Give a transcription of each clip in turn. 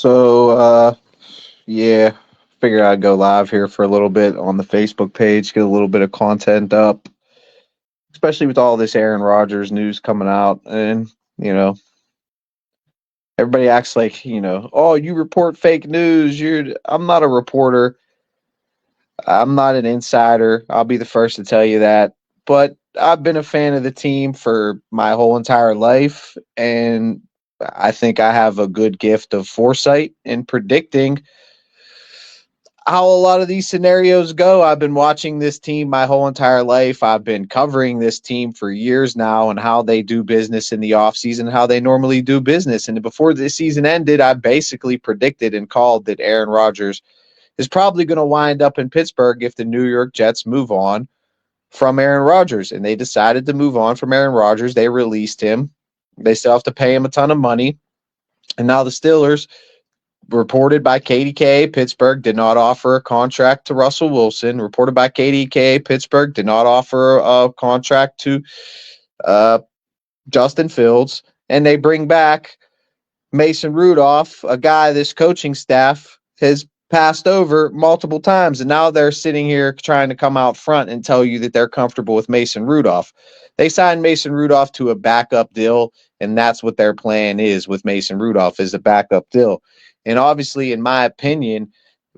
So, yeah, figured I'd go live here for a little bit on the Facebook page, get a little bit of content up, especially with all this Aaron Rodgers news coming out. And, you know, everybody acts like, oh, you report fake news. I'm not a reporter. I'm not an insider. I'll be the first to tell you that. But I've been a fan of the team for my whole entire life. And I think I have a good gift of foresight in predicting how a lot of these scenarios go. I've been watching this team my whole entire life. I've been covering this team for years now and how they do business in the offseason, how they normally do business. And before this season ended, I basically predicted and called that Aaron Rodgers is probably going to wind up in Pittsburgh if the New York Jets move on from Aaron Rodgers. And they decided to move on from Aaron Rodgers. They released him. They still have to pay him a ton of money. And now the Steelers, reported by KDK, Pittsburgh did not offer a contract to Russell Wilson. Reported by KDK, Pittsburgh did not offer a contract to Justin Fields. And they bring back Mason Rudolph, a guy this coaching staff has passed over multiple times. And now they're sitting here trying to come out front and tell you that they're comfortable with Mason Rudolph. They signed Mason Rudolph to a backup deal, and that's what their plan is with Mason Rudolph, is a backup deal. And obviously, in my opinion,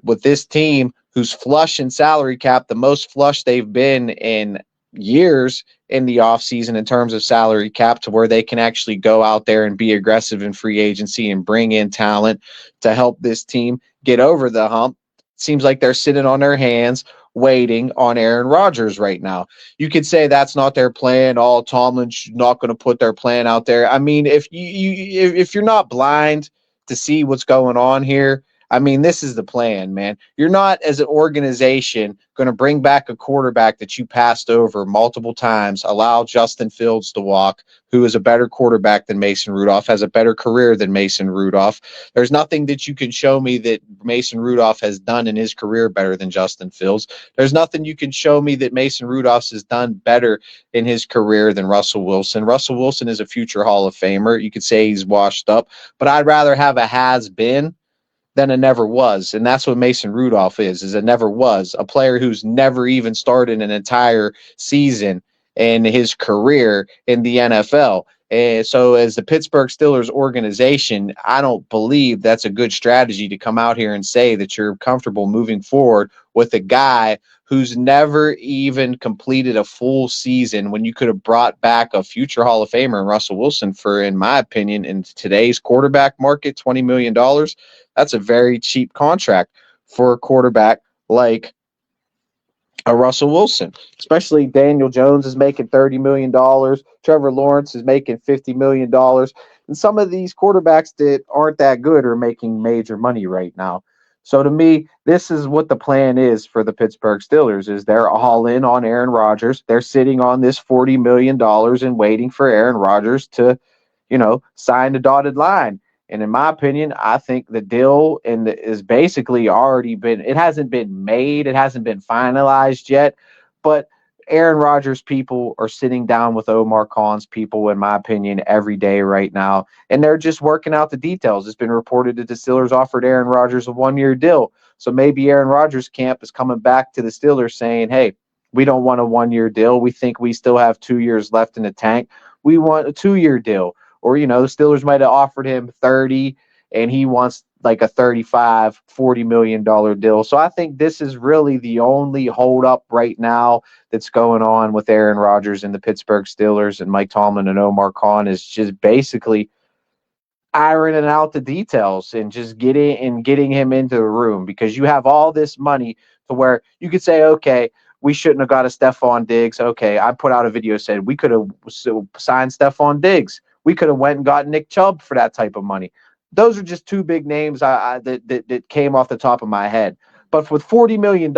with this team who's flush in salary cap, the most flush they've been in years in the offseason in terms of salary cap, to where they can actually go out there and be aggressive in free agency and bring in talent to help this team get over the hump. Seems like they're sitting on their hands waiting on Aaron Rodgers right now. You could say that's not their plan. All Tomlin's not going to put their plan out there. I mean, if if you're not blind to see what's going on here, I mean, this is the plan, man. You're not, as an organization, going to bring back a quarterback that you passed over multiple times, allow Justin Fields to walk, who is a better quarterback than Mason Rudolph, has a better career than Mason Rudolph. There's nothing that you can show me that Mason Rudolph has done in his career better than Justin Fields. There's nothing you can show me that Mason Rudolph has done better in his career than Russell Wilson. Russell Wilson is a future Hall of Famer. You could say he's washed up, but I'd rather have a has-been than a never was. And that's what Mason Rudolph is a never was, a player who's never even started an entire season in his career in the NFL. And so as the Pittsburgh Steelers organization, I don't believe that's a good strategy to come out here and say that you're comfortable moving forward with a guy who's never even completed a full season, when you could have brought back a future Hall of Famer in Russell Wilson for, in my opinion, in today's quarterback market, $20 million. That's a very cheap contract for a quarterback like a Russell Wilson. Especially Daniel Jones is making $30 million. Trevor Lawrence is making $50 million. And some of these quarterbacks that aren't that good are making major money right now. So to me, this is what the plan is for the Pittsburgh Steelers, is they're all in on Aaron Rodgers. They're sitting on this $40 million and waiting for Aaron Rodgers to, sign the dotted line. And in my opinion, I think the deal is basically already been, it hasn't been made, it hasn't been finalized yet, but Aaron Rodgers people are sitting down with Omar Khan's people, in my opinion, every day right now, and they're just working out the details. It's been reported that the Steelers offered Aaron Rodgers a one-year deal. So maybe Aaron Rodgers' camp is coming back to the Steelers saying, hey, we don't want a one-year deal. We think we still have 2 years left in the tank. We want a 2-year deal. Or, the Steelers might have offered him 30 and he wants like a $35, $40 million deal. So I think this is really the only holdup right now that's going on with Aaron Rodgers and the Pittsburgh Steelers and Mike Tomlin and Omar Khan, is just basically ironing out the details and just getting him into the room, because you have all this money to where you could say, okay, we shouldn't have got a Stephon Diggs. Okay, I put out a video said we could have signed Stephon Diggs. We could have went and got Nick Chubb for that type of money. Those are just two big names that came off the top of my head. But with $40 million,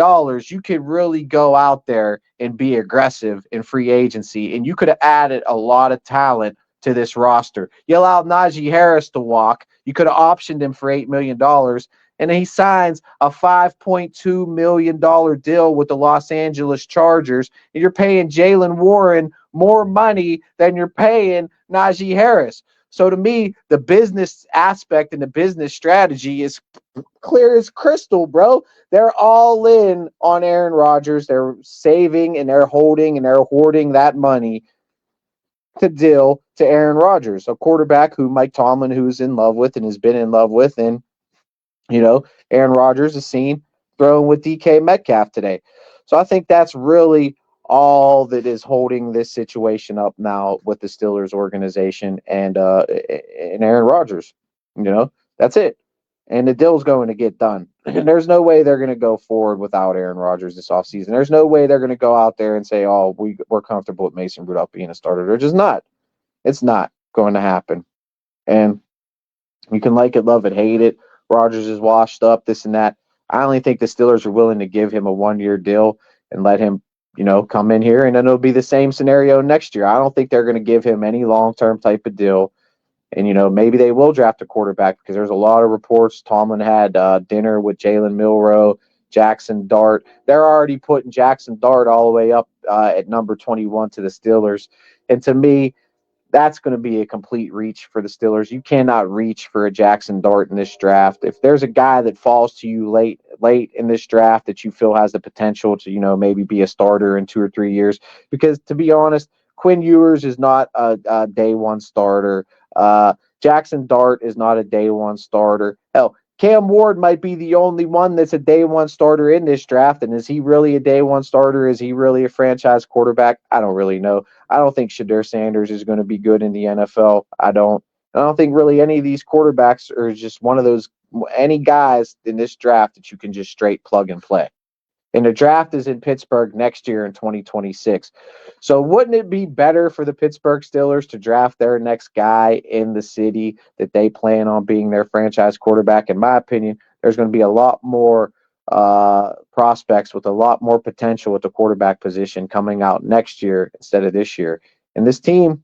you could really go out there and be aggressive in free agency, and you could have added a lot of talent to this roster. You allowed Najee Harris to walk. You could have optioned him for $8 million, and then he signs a $5.2 million deal with the Los Angeles Chargers, and you're paying Jalen Warren more money than you're paying Najee Harris. So to me, the business aspect and the business strategy is clear as crystal, bro. They're all in on Aaron Rodgers. They're saving and they're holding and they're hoarding that money to deal to Aaron Rodgers, a quarterback who Mike Tomlin, who's in love with and has been in love with. And, Aaron Rodgers is seen throwing with DK Metcalf today. So I think that's really all that is holding this situation up now with the Steelers organization and Aaron Rodgers. That's it. And the deal's going to get done. And there's no way they're going to go forward without Aaron Rodgers this offseason. There's no way they're going to go out there and say, oh, we're comfortable with Mason Rudolph being a starter. They're just not. It's not going to happen. And you can like it, love it, hate it. Rodgers is washed up, this and that. I only think the Steelers are willing to give him a 1-year deal and let him, come in here, and then it'll be the same scenario next year. I don't think they're going to give him any long-term type of deal. And, maybe they will draft a quarterback because there's a lot of reports. Tomlin had dinner with Jalen Milroe, Jackson Dart. They're already putting Jackson Dart all the way up at number 21 to the Steelers. And to me, that's going to be a complete reach for the Steelers. You cannot reach for a Jackson Dart in this draft. If there's a guy that falls to you late in this draft that you feel has the potential to, maybe be a starter in 2 or 3 years, because to be honest, Quinn Ewers is not a day one starter. Jackson Dart is not a day one starter. Hell, Cam Ward might be the only one that's a day one starter in this draft. And is he really a day one starter? Is he really a franchise quarterback? I don't really know. I don't think Shedeur Sanders is going to be good in the NFL. I don't think really any of these quarterbacks are just one of those, any guys in this draft that you can just straight plug and play. And the draft is in Pittsburgh next year in 2026. So wouldn't it be better for the Pittsburgh Steelers to draft their next guy in the city that they plan on being their franchise quarterback? In my opinion, there's going to be a lot more prospects with a lot more potential at the quarterback position coming out next year instead of this year. And this team,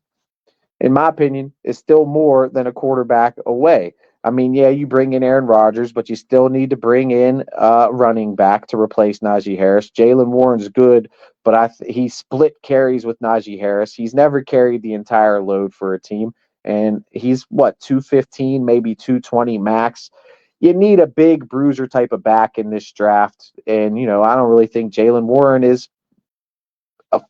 in my opinion, is still more than a quarterback away. I mean, yeah, you bring in Aaron Rodgers, but you still need to bring in running back to replace Najee Harris. Jaylen Warren's good, but he split carries with Najee Harris. He's never carried the entire load for a team, and he's, 215, maybe 220 max. You need a big bruiser type of back in this draft, and, I don't really think Jaylen Warren is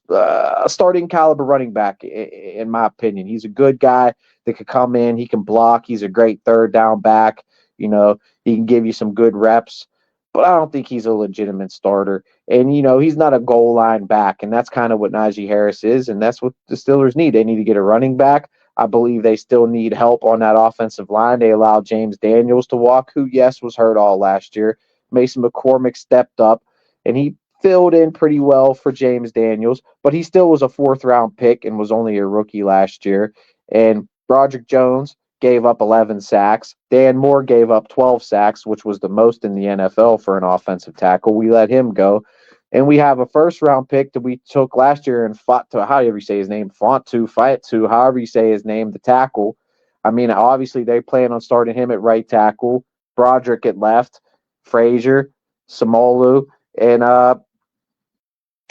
a starting caliber running back, in my opinion. He's a good guy that could come in. He can block. He's a great third down back. He can give you some good reps, but I don't think he's a legitimate starter. And, he's not a goal line back, and that's kind of what Najee Harris is, and that's what the Steelers need. They need to get a running back. I believe they still need help on that offensive line. They allowed James Daniels to walk, who, yes, was hurt all last year. Mason McCormick stepped up, and he filled in pretty well for James Daniels, but he still was a 4th-round pick and was only a rookie last year. And Broderick Jones gave up 11 sacks. Dan Moore gave up 12 sacks, which was the most in the NFL for an offensive tackle. We let him go. And we have a 1st-round pick that we took last year and however you say his name, however you say his name, the tackle. I mean, obviously they plan on starting him at right tackle, Broderick at left, Frazier, Samolu, and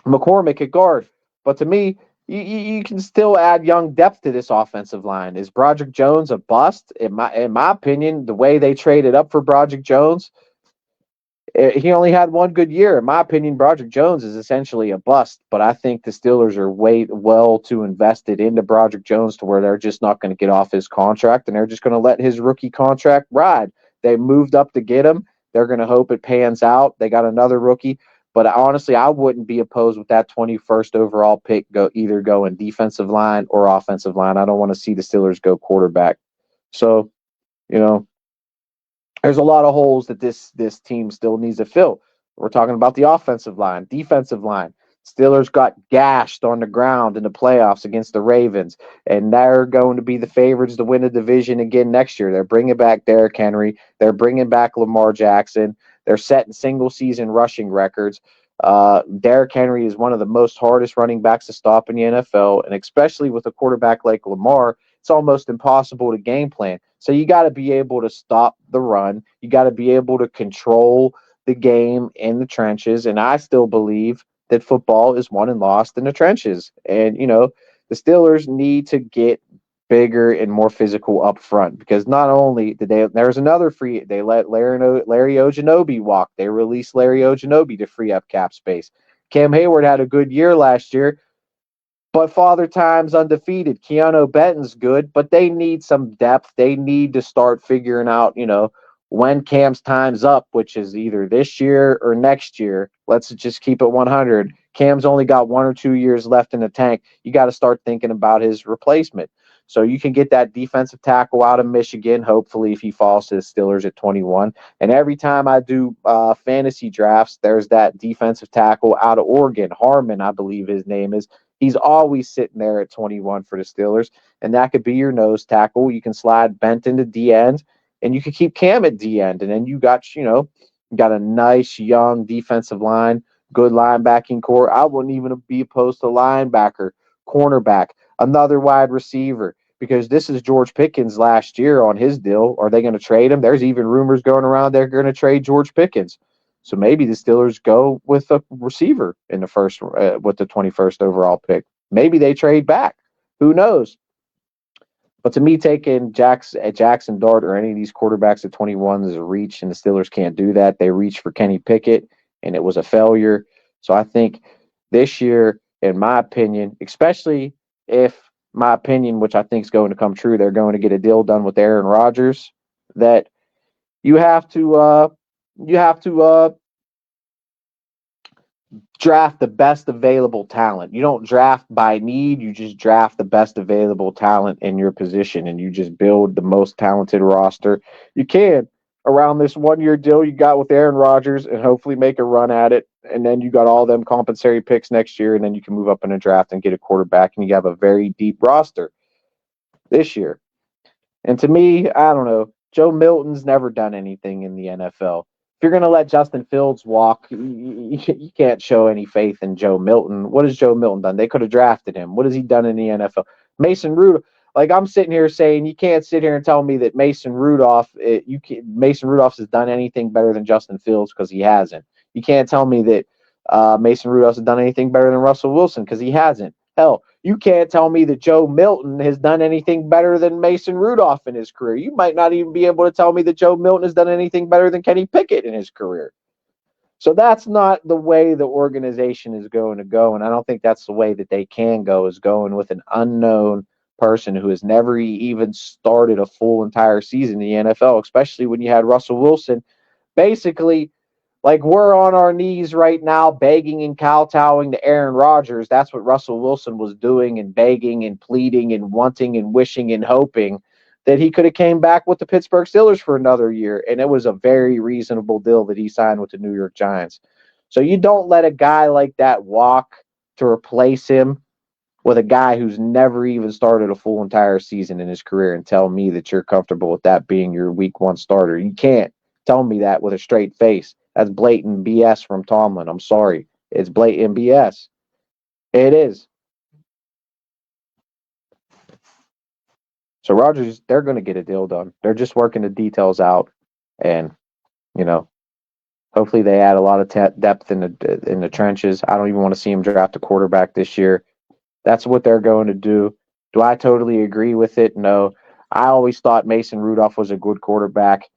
McCormick at guard. But to me, you can still add young depth to this offensive line. Is Broderick Jones a bust? In my opinion, the way they traded up for Broderick Jones, he only had one good year. In my opinion, Broderick Jones is essentially a bust. But I think the Steelers are well too invested into Broderick Jones to where they're just not going to get off his contract, and they're just going to let his rookie contract ride. They moved up to get him. They're going to hope it pans out. They got another rookie. But honestly, I wouldn't be opposed with that 21st overall pick go in defensive line or offensive line. I don't want to see the Steelers go quarterback. So, there's a lot of holes that this team still needs to fill. We're talking about the offensive line, defensive line. Steelers got gashed on the ground in the playoffs against the Ravens, and they're going to be the favorites to win the division again next year. They're bringing back Derrick Henry. They're bringing back Lamar Jackson. They're setting single-season rushing records. Derrick Henry is one of the most hardest running backs to stop in the NFL, and especially with a quarterback like Lamar, it's almost impossible to game plan. So you got to be able to stop the run. You got to be able to control the game in the trenches, and I still believe that football is won and lost in the trenches. And, the Steelers need to get bigger and more physical up front, because not only did there's another they let Larry Ojanobi walk. They released Larry Ojanobi to free up cap space. Cam Hayward had a good year last year, but Father Time's undefeated. Keanu Benton's good, but they need some depth. They need to start figuring out, when Cam's time's up, which is either this year or next year. Let's just keep it 100. Cam's only got 1 or 2 years left in the tank. You got to start thinking about his replacement. So you can get that defensive tackle out of Michigan, hopefully, if he falls to the Steelers at 21. And every time I do fantasy drafts, there's that defensive tackle out of Oregon, Harmon, I believe his name is. He's always sitting there at 21 for the Steelers, and that could be your nose tackle. You can slide Benton to D end, and you can keep Cam at D end, and then you got a nice young defensive line, good linebacking core. I wouldn't even be opposed to linebacker, cornerback, another wide receiver, because this is George Pickens last year on his deal. Are they going to trade him? There's even rumors going around they're going to trade George Pickens. So maybe the Steelers go with a receiver in the first with the 21st overall pick. Maybe they trade back. Who knows? But to me, taking Jackson Dart or any of these quarterbacks at 21 is a reach, and the Steelers can't do that. They reached for Kenny Pickett, and it was a failure. So I think this year, in my opinion, especially if my opinion, which I think is going to come true, they're going to get a deal done with Aaron Rodgers, that you have to draft the best available talent. You don't draft by need. You just draft the best available talent in your position, and you just build the most talented roster you can around this 1-year deal you got with Aaron Rodgers, and hopefully make a run at it. And then you got all them compensatory picks next year, and then you can move up in a draft and get a quarterback, and you have a very deep roster this year. And to me, I don't know. Joe Milton's never done anything in the NFL. If you're going to let Justin Fields walk, you can't show any faith in Joe Milton. What has Joe Milton done? They could have drafted him. What has he done in the NFL? Mason Rudolph, I'm sitting here saying you can't sit here and tell me that Mason Rudolph has done anything better than Justin Fields, because he hasn't. You can't tell me that Mason Rudolph has done anything better than Russell Wilson, because he hasn't. Hell, you can't tell me that Joe Milton has done anything better than Mason Rudolph in his career. You might not even be able to tell me that Joe Milton has done anything better than Kenny Pickett in his career. So that's not the way the organization is going to go, and I don't think that's the way that they can go, is going with an unknown person who has never even started a full entire season in the NFL, especially when you had Russell Wilson basically we're on our knees right now begging and kowtowing to Aaron Rodgers. That's what Russell Wilson was doing, and begging and pleading and wanting and wishing and hoping that he could have came back with the Pittsburgh Steelers for another year. And it was a very reasonable deal that he signed with the New York Giants. So you don't let a guy like that walk to replace him with a guy who's never even started a full entire season in his career, and tell me that you're comfortable with that being your week 1 starter. You can't tell me that with a straight face. That's blatant BS from Tomlin. I'm sorry. It's blatant BS. It is. So Rodgers, they're going to get a deal done. They're just working the details out, and hopefully they add a lot of depth in the trenches. I don't even want to see him draft a quarterback this year. That's what they're going to do. Do I totally agree with it? No. I always thought Mason Rudolph was a good quarterback.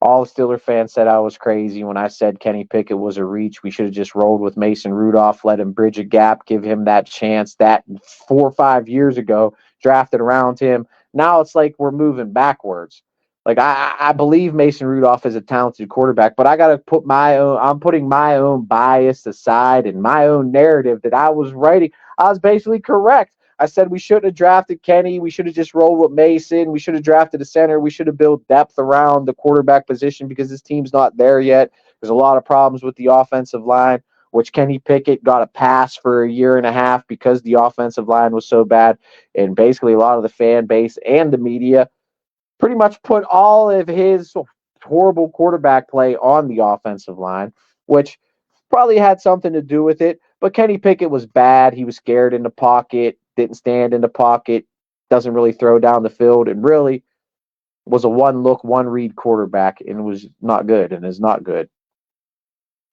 All the Steeler fans said I was crazy when I said Kenny Pickett was a reach. We should have just rolled with Mason Rudolph, let him bridge a gap, give him that chance. That 4 or 5 years ago, drafted around him. Now it's like we're moving backwards. I believe Mason Rudolph is a talented quarterback, but I got to I'm putting my own bias aside and my own narrative that I was writing. I was basically correct. I said we shouldn't have drafted Kenny. We should have just rolled with Mason. We should have drafted a center. We should have built depth around the quarterback position, because this team's not there yet. There's a lot of problems with the offensive line, which Kenny Pickett got a pass for a year and a half because the offensive line was so bad. And basically a lot of the fan base and the media pretty much put all of his horrible quarterback play on the offensive line, which probably had something to do with it. But Kenny Pickett was bad. He was scared in the pocket, didn't stand in the pocket, doesn't really throw down the field, and really was a one-look, one-read quarterback, and was not good and is not good.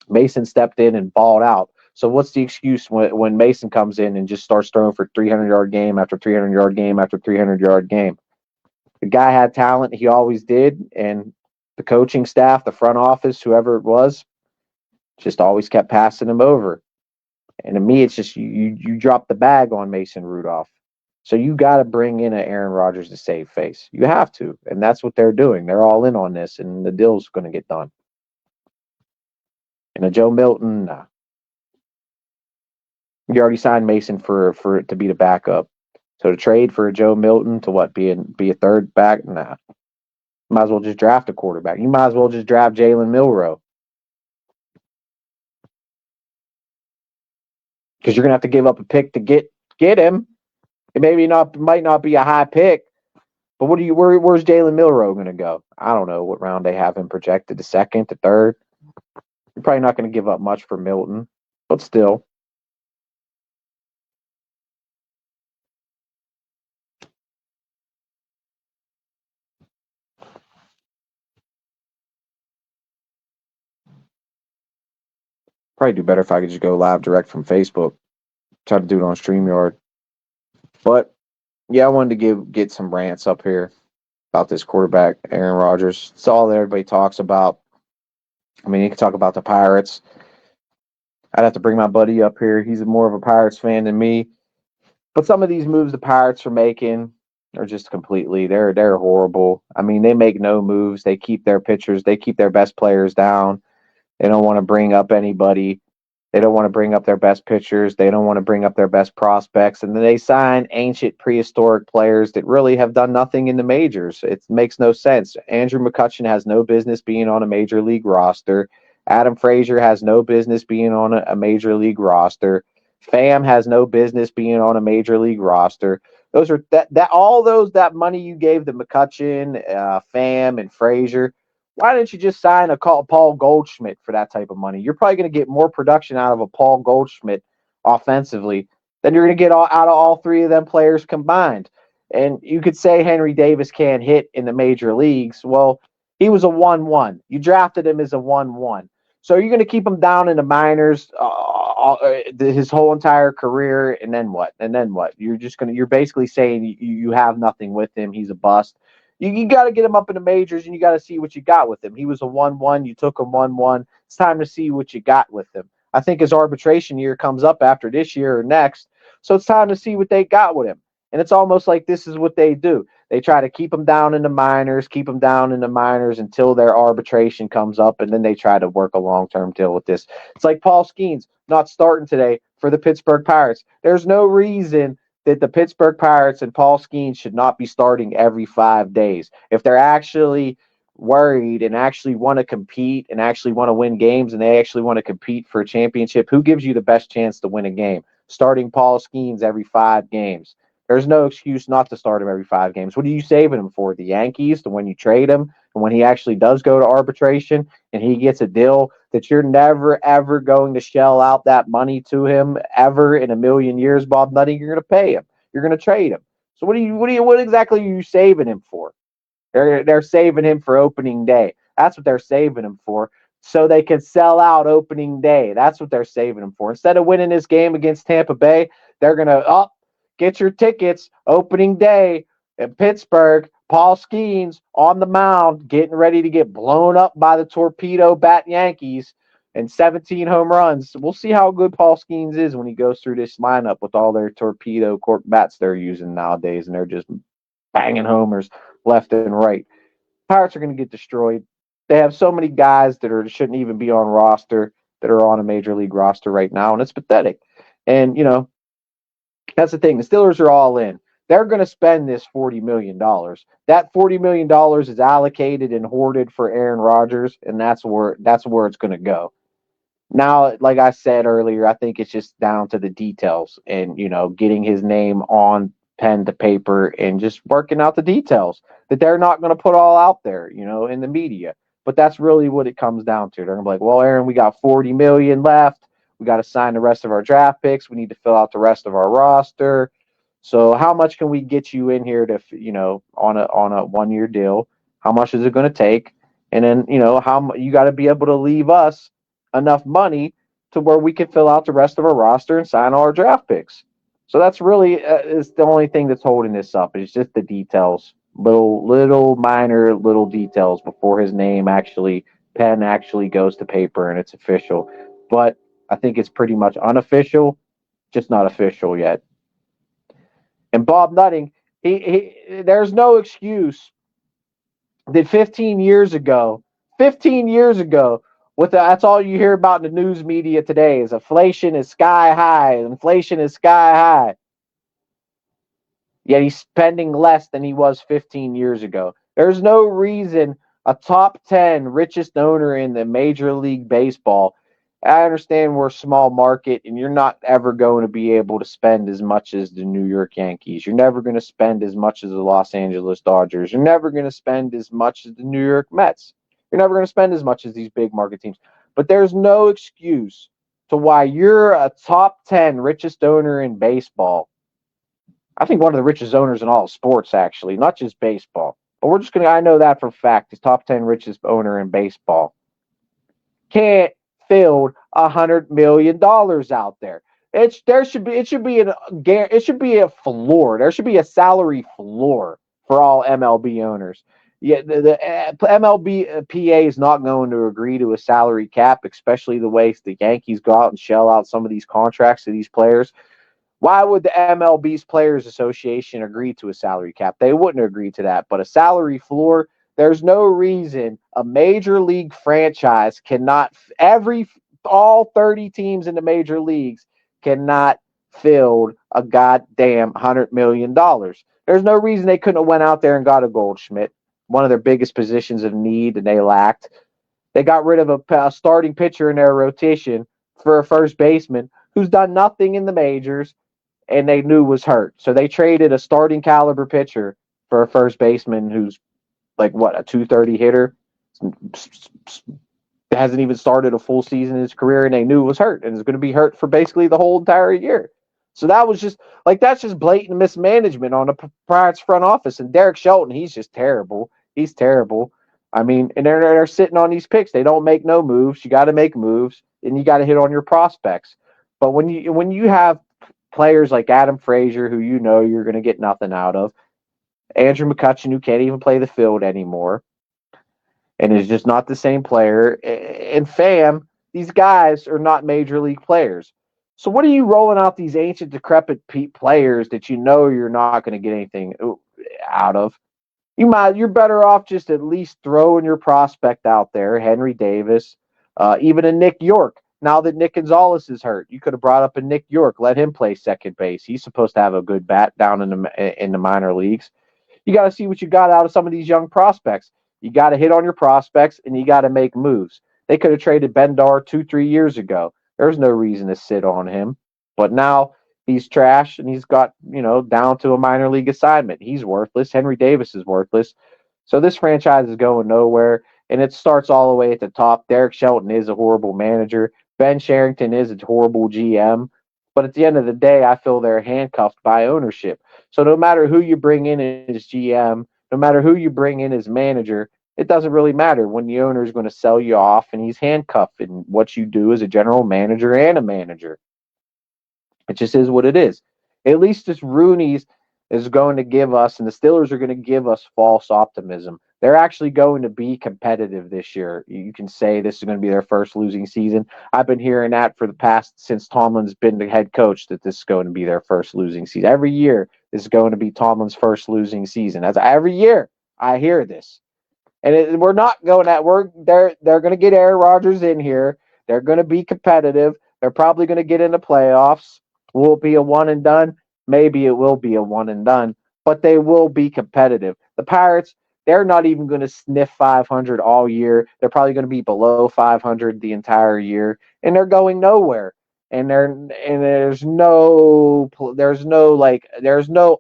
Mason stepped in and balled out. So what's the excuse when Mason comes in and just starts throwing for 300-yard game after 300-yard game after 300-yard game? The guy had talent. He always did. And the coaching staff, the front office, whoever it was, just always kept passing him over. And to me, it's just you drop the bag on Mason Rudolph. So you got to bring in an Aaron Rodgers to save face. You have to. And that's what they're doing. They're all in on this, and the deal's going to get done. And a Joe Milton, nah. You already signed Mason for it to be the backup. So to trade for a Joe Milton to what, be a third back? Nah. Might as well just draft a quarterback. You might as well just draft Jalen Milroe. Because you're gonna have to give up a pick to get him. It might not be a high pick, but where's Jalen Milroe gonna go? I don't know what round they have him projected, to second, to third. You're probably not gonna give up much for Milton, but still. Probably do better if I could just go live direct from Facebook. Try to do it on StreamYard. But yeah, I wanted to get some rants up here about this quarterback, Aaron Rodgers. It's all that everybody talks about. I mean, you can talk about the Pirates. I'd have to bring my buddy up here. He's more of a Pirates fan than me. But some of these moves the Pirates are making are just completely, they're horrible. I mean, they make no moves. They keep their pitchers, they keep their best players down. They don't want to bring up anybody. They don't want to bring up their best pitchers. They don't want to bring up their best prospects. And then they sign ancient prehistoric players that really have done nothing in the majors. It makes no sense. Andrew McCutchen has no business being on a major league roster. Adam Frazier has no business being on a major league roster. Pham has no business being on a major league roster. Those are that money you gave to McCutchen, Pham, and Frazier. Why didn't you just sign a Paul Goldschmidt for that type of money? You're probably going to get more production out of a Paul Goldschmidt offensively than you're going to get out of all three of them players combined. And you could say Henry Davis can't hit in the major leagues. Well, he was a 1-1. You drafted him as a 1-1. So you're going to keep him down in the minors his whole entire career, and then what? You're basically saying you have nothing with him. He's a bust. You got to get him up in the majors, and you got to see what you got with him. He was a 1-1. You took him 1-1. It's time to see what you got with him. I think his arbitration year comes up after this year or next, so it's time to see what they got with him. And it's almost like this is what they do. They try to keep him down in the minors, until their arbitration comes up, and then they try to work a long-term deal with this. It's like Paul Skeens not starting today for the Pittsburgh Pirates. There's no reason that the Pittsburgh Pirates and Paul Skeens should not be starting every 5 days. If they're actually worried and actually want to compete and actually want to win games and they actually want to compete for a championship, who gives you the best chance to win a game? Starting Paul Skeens every 5 games. There's no excuse not to start him every 5 games. What are you saving him for? The Yankees, to when you trade him, and when he actually does go to arbitration and he gets a deal that you're never, ever going to shell out that money to him ever in a million years, Bob Nutting, you're going to pay him. You're going to trade him. So what exactly are you saving him for? They're saving him for opening day. That's what they're saving him for. So they can sell out opening day. That's what they're saving him for. Instead of winning this game against Tampa Bay, they're going to, get your tickets opening day in Pittsburgh. Paul Skeens on the mound, getting ready to get blown up by the torpedo bat Yankees and 17 home runs. We'll see how good Paul Skeens is when he goes through this lineup with all their torpedo cork bats they're using nowadays, and they're just banging homers left and right. Pirates are going to get destroyed. They have so many guys that shouldn't even be on roster that are on a major league roster right now, and it's pathetic. And, that's the thing. The Steelers are all in. They're going to spend this $40 million. That $40 million is allocated and hoarded for Aaron Rodgers, and that's where it's going to go. Now, like I said earlier, I think it's just down to the details and, getting his name on pen to paper and just working out the details that they're not going to put all out there, in the media. But that's really what it comes down to. They're going to be like, well, Aaron, we got $40 million left. We got to sign the rest of our draft picks. We need to fill out the rest of our roster. So how much can we get you in here to, on a 1-year deal? How much is it going to take? And then, how you got to be able to leave us enough money to where we can fill out the rest of our roster and sign all our draft picks. So that's really is the only thing that's holding this up. It's just the details, little minor little details before his pen actually goes to paper and it's official. But I think it's pretty much unofficial, just not official yet. And Bob Nutting, there's no excuse that 15 years ago, that's all you hear about in the news media today is inflation is sky high. Inflation is sky high. Yet he's spending less than he was 15 years ago. There's no reason a top 10 richest owner in the Major League Baseball. I understand we're a small market and you're not ever going to be able to spend as much as the New York Yankees. You're never going to spend as much as the Los Angeles Dodgers. You're never going to spend as much as the New York Mets. You're never going to spend as much as these big market teams. But there's no excuse to why you're a top 10 richest owner in baseball. I think one of the richest owners in all of sports, actually, not just baseball. But I know that for a fact. He's top 10 richest owner in baseball. Can't field $100 million out there. It should be a floor. There should be a salary floor for all MLB owners. Yeah, the MLB PA is not going to agree to a salary cap, especially the way the Yankees go out and shell out some of these contracts to these players. Why would the MLB's Players Association agree to a salary cap? They wouldn't agree to that. But a salary floor, there's no reason a major league franchise cannot, all 30 teams in the major leagues cannot field a goddamn $100 million. There's no reason they couldn't have went out there and got a Goldschmidt, one of their biggest positions of need, and they lacked. They got rid of a starting pitcher in their rotation for a first baseman who's done nothing in the majors and they knew was hurt. So they traded a starting caliber pitcher for a first baseman who's like, a 230 hitter, hasn't even started a full season in his career, and they knew was hurt and is going to be hurt for basically the whole entire year. So that's just blatant mismanagement on the Pirates front office. And Derek Shelton, he's just terrible. He's terrible. I mean, and they're sitting on these picks. They don't make no moves. You got to make moves, and you got to hit on your prospects. But when you have players like Adam Frazier, who you're going to get nothing out of, Andrew McCutchen, who can't even play the field anymore, and is just not the same player, and Pham, these guys are not major league players. So what are you rolling out these ancient, decrepit players that you're not going to get anything out of? You're better off just at least throwing your prospect out there, Henry Davis, even a Nick York. Now that Nick Gonzalez is hurt, you could have brought up a Nick York, let him play second base. He's supposed to have a good bat down in the minor leagues. You got to see what you got out of some of these young prospects. You got to hit on your prospects, and you got to make moves. They could have traded Bendar 2-3 years ago. There's no reason to sit on him. But now he's trash, and he's got, down to a minor league assignment. He's worthless. Henry Davis is worthless. So this franchise is going nowhere, and it starts all the way at the top. Derek Shelton is a horrible manager. Ben Sherrington is a horrible GM. But at the end of the day, I feel they're handcuffed by ownership. So no matter who you bring in as GM, no matter who you bring in as manager, it doesn't really matter when the owner is going to sell you off and he's handcuffed in what you do as a general manager and a manager. It just is what it is. At least this Rooney's is going to give us, and the Steelers are going to give us false optimism. They're actually going to be competitive this year. You can say this is going to be their first losing season. I've been hearing that since Tomlin's been the head coach, that this is going to be their first losing season. Every year, this is going to be Tomlin's first losing season. Every year, I hear this. And we're not going at, they're going to get Aaron Rodgers in here. They're going to be competitive. They're probably going to get into playoffs. Will it be a one and done? Maybe it will be a one and done, but they will be competitive. The Pirates, they're not even going to sniff 500 all year. They're probably going to be below 500 the entire year, and they're going nowhere. And there's no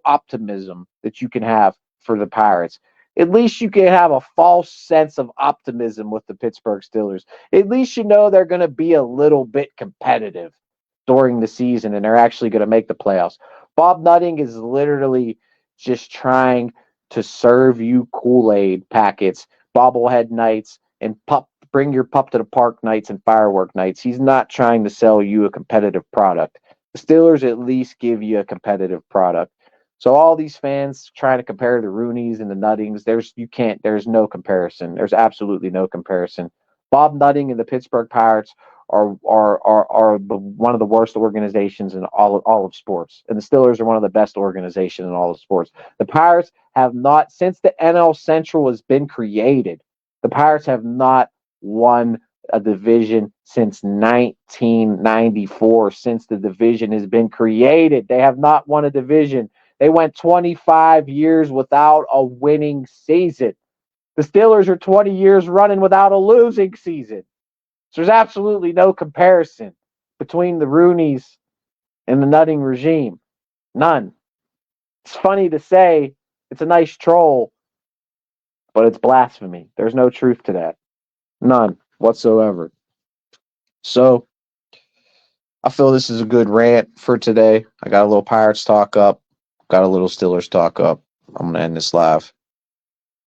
optimism that you can have for the Pirates. At least you can have a false sense of optimism with the Pittsburgh Steelers. At least they're going to be a little bit competitive during the season, and they're actually going to make the playoffs. Bob Nutting is literally just trying to serve you Kool-Aid packets, bobblehead nights, and bring your pup to the park nights and firework nights. He's not trying to sell you a competitive product. The Steelers at least give you a competitive product. So all these fans trying to compare the Rooneys and the Nuttings, there's no comparison. There's absolutely no comparison. Bob Nutting and the Pittsburgh Pirates are one of the worst organizations in all of sports, and the Steelers are one of the best organizations in all of sports. The Pirates have not, since the NL Central has been created, the Pirates have not won a division since 1994. Since the division has been created, they have not won a division. They went 25 years without a winning season. The Steelers are 20 years running without a losing season. So there's absolutely no comparison between the Rooneys and the Nutting regime. None. It's funny to say, it's a nice troll, but it's blasphemy. There's no truth to that. None whatsoever. So I feel this is a good rant for today. I got a little Pirates talk up, got a little Steelers talk up. I'm going to end this live.